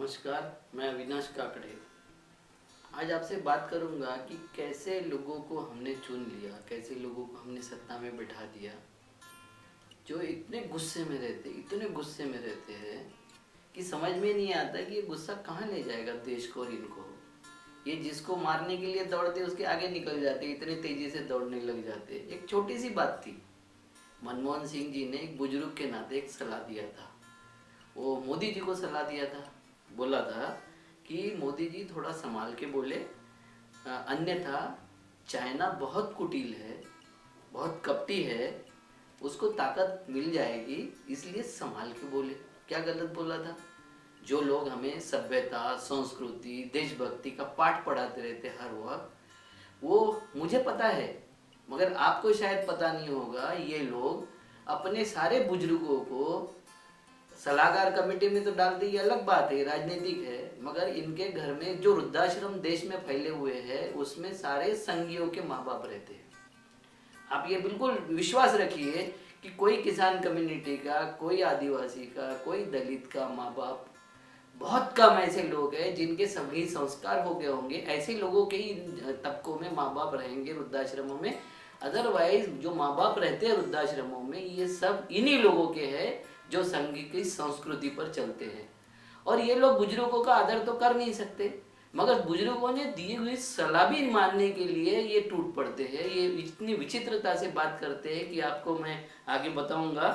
नमस्कार, मैं अविनाश काकड़े। आज आपसे बात करूंगा कि कैसे लोगों को हमने चुन लिया, कैसे लोगों को हमने सत्ता में बैठा दिया, जो इतने गुस्से में रहते, इतने गुस्से में रहते हैं कि समझ में नहीं आता कि ये गुस्सा कहाँ ले जाएगा देश को और इनको। ये जिसको मारने के लिए दौड़ते उसके आगे निकल जाते, इतने तेजी से दौड़ने लग जाते। एक छोटी सी बात थी, मनमोहन सिंह जी ने एक बुजुर्ग के नाते एक सलाह दिया था। वो मोदी जी को सलाह दिया था, बोला था कि मोदी जी थोड़ा संभाल के बोले, अन्यथा चाइना बहुत कुटिल है, बहुत कपटी है, उसको ताकत मिल जाएगी, इसलिए संभाल के बोले। क्या गलत बोला था? जो लोग हमें सभ्यता, संस्कृति, देशभक्ति का पाठ पढ़ाते रहते हर वक्त, वो मुझे पता है, मगर आपको शायद पता नहीं होगा। ये लोग अपने सारे बुजुर्गों को सलाहकार कमेटी में तो डालते, ये अलग बात है, राजनीतिक है, मगर इनके घर में जो वृद्धाश्रम देश में फैले हुए हैं उसमें सारे संघियों के माँ बाप रहते हैं। आप ये बिल्कुल विश्वास रखिए कि कोई किसान कम्युनिटी का, कोई आदिवासी का, कोई दलित का माँ बाप, बहुत कम ऐसे लोग हैं जिनके सभी संस्कार हो गए होंगे। ऐसे लोगों के ही तबकों में माँ बाप रहेंगे वृद्धाश्रमों में। अदरवाइज जो माँ बाप रहते हैं वृद्धाश्रमों में, ये सब इन्हीं लोगों के हैं जो संघ की संस्कृति पर चलते हैं। और ये लोग बुजुर्गों का आदर तो कर नहीं सकते, मगर बुजुर्गों ने दी हुई सलाह भी मानने के लिए ये टूट पड़ते हैं। ये इतनी विचित्रता से बात करते हैं कि आपको मैं आगे बताऊंगा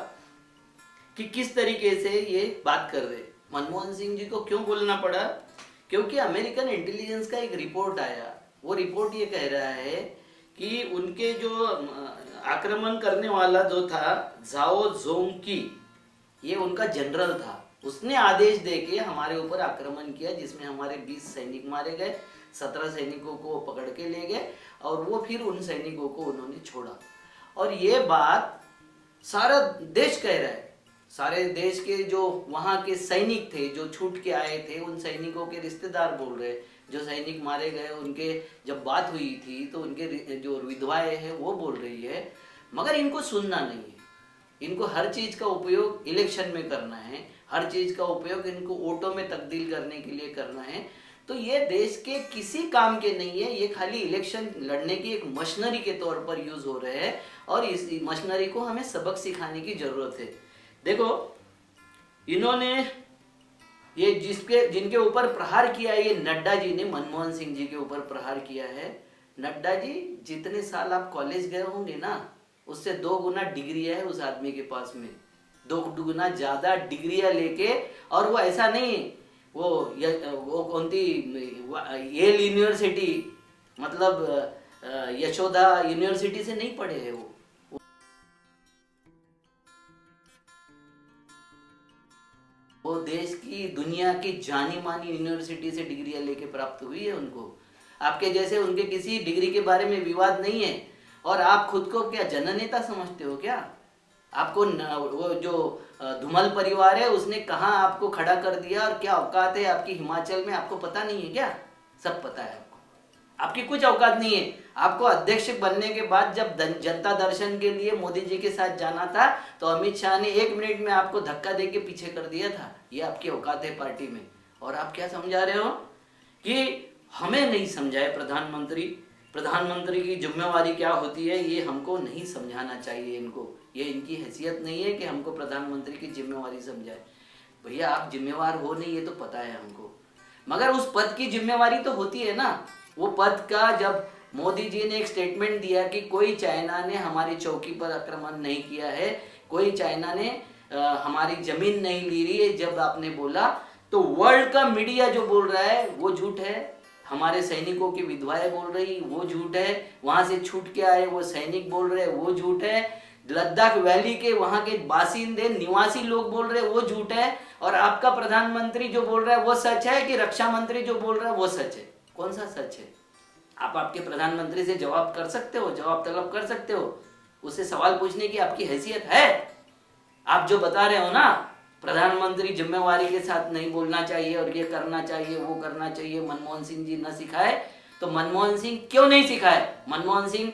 कि किस तरीके से ये बात कर रहे। मनमोहन सिंह जी को क्यों बोलना पड़ा? क्योंकि अमेरिकन इंटेलिजेंस का एक रिपोर्ट आया। वो रिपोर्ट ये कह रहा है कि उनके जो आक्रमण करने वाला जो था झाओ जोंग, ये उनका जनरल था, उसने आदेश देके हमारे ऊपर आक्रमण किया, जिसमें हमारे 20 सैनिक मारे गए, 17 सैनिकों को पकड़ के ले गए और वो फिर उन सैनिकों को उन्होंने छोड़ा। और ये बात सारा देश कह रहा है। सारे देश के जो वहाँ के सैनिक थे, जो छूट के आए थे, उन सैनिकों के रिश्तेदार बोल रहे, जो सैनिक मारे गए उनके जब बात हुई थी तो उनके जो विधवाएं हैं वो बोल रही है। मगर इनको सुनना नहीं है। इनको हर चीज का उपयोग इलेक्शन में करना है, हर चीज का उपयोग इनको वोटों में तब्दील करने के लिए करना है। तो ये देश के किसी काम के नहीं है, ये खाली इलेक्शन लड़ने की एक मशीनरी के तौर पर यूज हो रहे हैं। और इस मशीनरी को हमें सबक सिखाने की जरूरत है। देखो, इन्होंने ये जिनके ऊपर प्रहार किया है, ये नड्डा जी ने मनमोहन सिंह जी के ऊपर प्रहार किया है। नड्डा जी, जितने साल आप कॉलेज गए होंगे ना, उससे 2 गुना डिग्रियां है उस आदमी के पास में, 2 गुना ज्यादा डिग्रियां लेके। और वो ऐसा नहीं, वो कौन थी, येल यूनिवर्सिटी, मतलब यशोदा यूनिवर्सिटी से नहीं पढ़े हैं। वो देश की, दुनिया की जानी मानी यूनिवर्सिटी से डिग्रियां लेके प्राप्त हुई है उनको। आपके जैसे उनके किसी डिग्री के बारे में विवाद नहीं है। और आप खुद को क्या जननेता समझते हो क्या? आपको वो जो धूमल परिवार है उसने कहाँ आपको खड़ा कर दिया और क्या औकात है आपकी हिमाचल में, आपको पता नहीं है क्या? सब पता है आपको। आपकी कुछ औकात नहीं है। आपको अध्यक्ष बनने के बाद जब जनता दर्शन के लिए मोदी जी के साथ जाना था तो अमित शाह ने 1 मिनट में आपको धक्का दे के पीछे कर दिया था। ये आपकी औकात है पार्टी में। और आप क्या समझा रहे हो कि हमें नहीं समझाए प्रधानमंत्री की जिम्मेवारी क्या होती है, ये हमको नहीं समझाना चाहिए इनको। ये इनकी हैसियत नहीं है कि हमको प्रधानमंत्री की जिम्मेवारी समझाए। भैया, आप जिम्मेवार हो नहीं, ये तो पता है हमको, मगर उस पद की जिम्मेवारी तो होती है ना। वो पद का, जब मोदी जी ने एक स्टेटमेंट दिया कि कोई चाइना ने हमारी चौकी पर आक्रमण नहीं किया है, कोई चाइना ने हमारी जमीन नहीं ली रही है, जब आपने बोला, तो वर्ल्ड का मीडिया जो बोल रहा है वो झूठ है। हमारे सैनिकों की विधवाएं बोल रही वो झूठ है। वहां से छूट के आए वो सैनिक बोल रहे वो झूठ है। लद्दाख वैली के वहां के बासिंदे, निवासी लोग बोल रहे वो झूठ है। और आपका प्रधानमंत्री जो बोल रहा है वो सच है कि रक्षा मंत्री जो बोल रहा है वो सच है? कौन सा सच है? आप आपके प्रधानमंत्री से जवाब कर सकते हो, जवाब तलब कर सकते हो, उससे सवाल पूछने की आपकी हैसियत है? आप जो बता रहे हो ना, प्रधानमंत्री जिम्मेवारी के साथ नहीं बोलना चाहिए और ये करना चाहिए वो करना चाहिए, मनमोहन सिंह जी न सिखाए, तो मनमोहन सिंह क्यों नहीं सिखाए? मनमोहन सिंह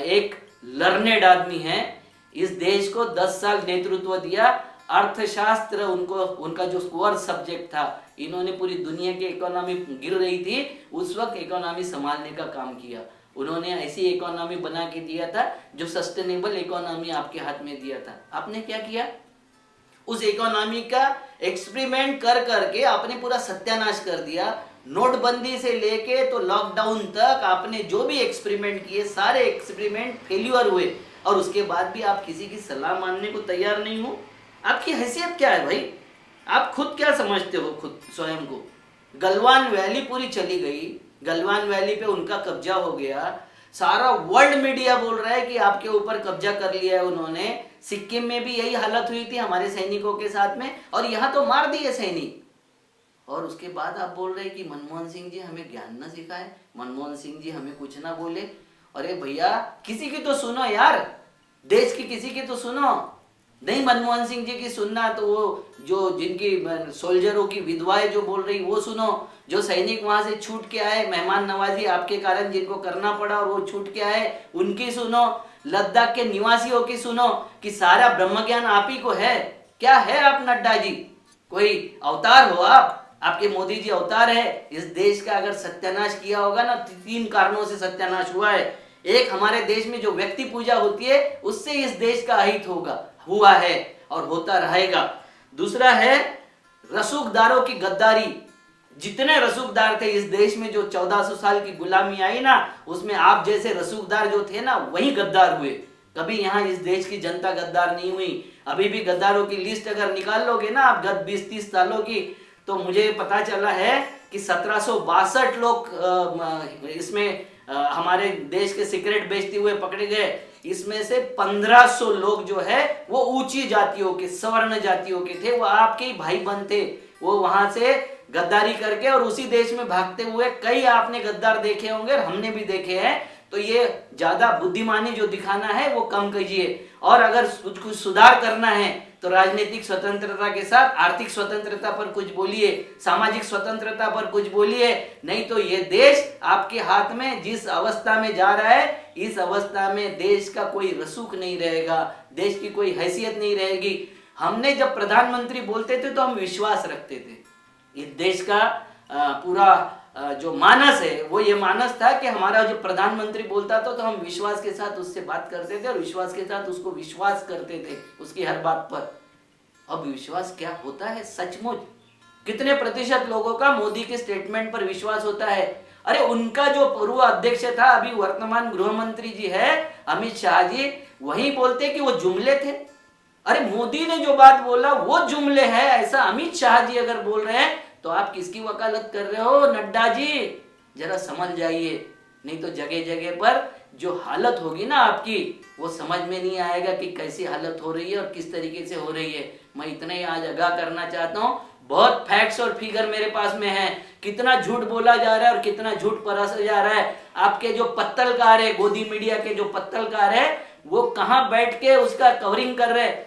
एक लर्नेड आदमी है, इस देश को 10 साल नेतृत्व दिया अर्थशास्त्र उनको, उनका जो कोर सब्जेक्ट था, इन्होंने पूरी दुनिया की इकोनॉमी गिर रही थी उस वक्त इकोनॉमी संभालने का काम किया। उन्होंने ऐसी इकोनॉमी बना के दिया था जो सस्टेनेबल इकोनॉमी आपके हाथ में दिया था। आपने क्या किया? उस इकोनॉमी का एक्सपेरिमेंट कर करके आपने पूरा सत्यानाश कर दिया। नोटबंदी से लेके तो लॉकडाउन तक आपने जो भी एक्सपेरिमेंट किए, सारे एक्सपेरिमेंट फेल्यूर हुए, और उसके बाद भी आप किसी की सलाह मानने को तैयार नहीं हो। आपकी हैसियत क्या है भाई? आप खुद क्या समझते हो खुद स्वयं को? गलवान वैली पूरी चली गई, गलवान वैली पे उनका कब्जा हो गया, सारा वर्ल्ड मीडिया बोल रहा है कि आपके ऊपर कब्जा कर लिया है उन्होंने। सिक्किम में भी यही हालत हुई थी हमारे सैनिकों के साथ में, और यहाँ तो मार दिए सैनिक। और उसके बाद आप बोल रहे हैं कि मनमोहन सिंह जी हमें ज्ञान न सिखाए, मनमोहन सिंह जी हमें कुछ ना बोले। अरे भैया, किसी की तो सुनो यार, देश की किसी की तो सुनो। नहीं मनमोहन सिंह जी की सुनना तो वो जो जिनकी सोल्जरों की विधवाएं जो बोल रही वो सुनो, जो सैनिक वहां से छूट के आए, मेहमान नवाजी आपके कारण जिनको करना पड़ा और वो छूट के आए उनकी सुनो, लद्दाख के निवासियों की सुनो कि सारा ब्रह्म ज्ञान आप ही को है। क्या है आप नड्डा जी? कोई अवतार हो आप? आपके मोदी जी अवतार है? इस देश का अगर सत्यानाश किया होगा ना, 3 कारणों से सत्यानाश हुआ है। एक, हमारे देश में जो व्यक्ति पूजा होती है उससे इस देश का अहित हुआ है और होता रहेगा। दूसरा है रसूखदारों की गद्दारी। जितने रसूखदार थे इस देश में, जो 1400 साल की गुलामी आई ना, उसमें आप जैसे रसूखदार जो थे ना वही गद्दार हुए। कभी यहाँ इस देश की जनता गद्दार नहीं हुई। अभी भी गद्दारों की लिस्ट अगर निकाल लोगे ना आप गत 20-30 सालों की, तो मुझे पता चला है कि 1762 लोग इसमें हमारे देश के सिगरेट बेचते हुए पकड़े गए। इसमें से 1500 लोग जो है वो ऊंची जातियों के, सवर्ण जातियों के थे, वो आपके ही भाई बंद थे। वो वहां से गद्दारी करके और उसी देश में भागते हुए कई आपने गद्दार देखे होंगे और हमने भी देखे हैं। तो ये ज्यादा बुद्धिमानी जो दिखाना है वो कम कीजिए, और अगर कुछ सुधार करना है तो राजनीतिक स्वतंत्रता के साथ आर्थिक स्वतंत्रता पर कुछ बोलिए, सामाजिक स्वतंत्रता पर कुछ बोलिए। नहीं तो ये देश आपके हाथ में जिस अवस्था में जा रहा है, इस अवस्था में देश का कोई रसूख नहीं रहेगा, देश की कोई हैसियत नहीं रहेगी। हमने जब प्रधानमंत्री बोलते थे तो हम विश्वास रखते थे। इस देश का पूरा जो मानस है वो ये मानस था कि हमारा जो प्रधानमंत्री बोलता था तो हम विश्वास के साथ उससे बात करते थे और विश्वास के साथ उसको विश्वास करते थे उसकी हर बात पर। अब विश्वास क्या होता है सचमुच? कितने प्रतिशत लोगों का मोदी के स्टेटमेंट पर विश्वास होता है? अरे उनका जो पूर्व अध्यक्ष था, अभी वर्तमान गृह मंत्री जी है अमित शाह जी, वही बोलते कि वो जुमले थे। अरे मोदी ने जो बात बोला वो जुमले है, ऐसा अमित शाह जी अगर बोल रहे हैं तो आप किसकी वकालत कर रहे हो नड्डा जी? जरा समझ जाइए, नहीं तो जगह जगह पर जो हालत होगी ना आपकी, वो समझ में नहीं आएगा कि कैसी हालत हो रही है और किस तरीके से हो रही है। मैं इतना ही आज आगाह करना चाहता हूँ, बहुत फैक्ट्स और फिगर मेरे पास में है, कितना झूठ बोला जा रहा है और कितना झूठ परासा जा रहा है। आपके जो पत्तलकार है, गोदी मीडिया के जो पत्तलकार है, वो कहाँ बैठ के उसका कवरिंग कर रहे हैं?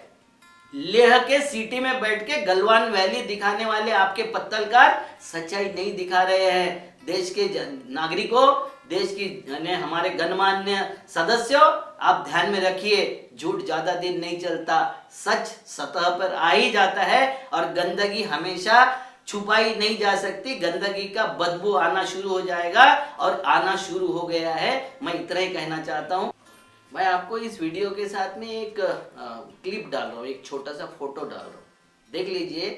लेह के सिटी में बैठ के गलवान वैली दिखाने वाले आपके पत्तलकार सच्चाई नहीं दिखा रहे हैं। देश के नागरिकों, देश की हमारे गणमान्य सदस्यों, आप ध्यान में रखिए, झूठ ज्यादा दिन नहीं चलता, सच सतह पर आ ही जाता है और गंदगी हमेशा छुपाई नहीं जा सकती। गंदगी का बदबू आना शुरू हो जाएगा और आना शुरू हो गया है। मैं इतना ही कहना चाहता हूँ। मैं आपको इस वीडियो के साथ में एक क्लिप डाल रहा हूँ, एक छोटा सा फोटो डाल रहा हूँ, देख लीजिए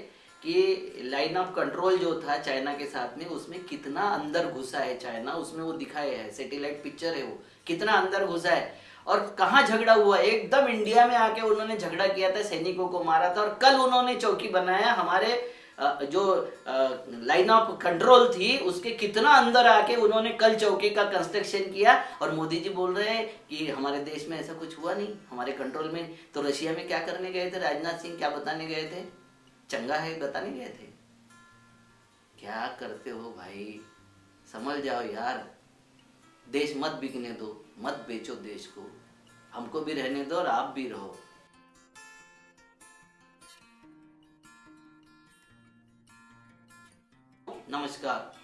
कि लाइन ऑफ कंट्रोल जो था चाइना के साथ में, उसमें कितना अंदर घुसा है चाइना, उसमें वो दिखाया है, सैटेलाइट पिक्चर है, वो कितना अंदर घुसा है और कहाँ झगड़ा हुआ। एकदम इंडिया में आके उन्होंने झगड़ा किया था, सैनिकों को मारा था, और कल उन्होंने चौकी बनाया हमारे जो लाइन ऑफ कंट्रोल थी उसके कितना अंदर आके उन्होंने कल चौकी का कंस्ट्रक्शन किया। और मोदी जी बोल रहे हैं कि हमारे देश में ऐसा कुछ हुआ नहीं, हमारे कंट्रोल में। तो रशिया में क्या करने गए थे राजनाथ सिंह? क्या बताने गए थे? चंगा है बताने गए थे? क्या करते हो भाई, समझ जाओ यार। देश मत बिकने दो, मत बेचो देश को, हमको भी रहने दो और आप भी रहो। नमस्कार।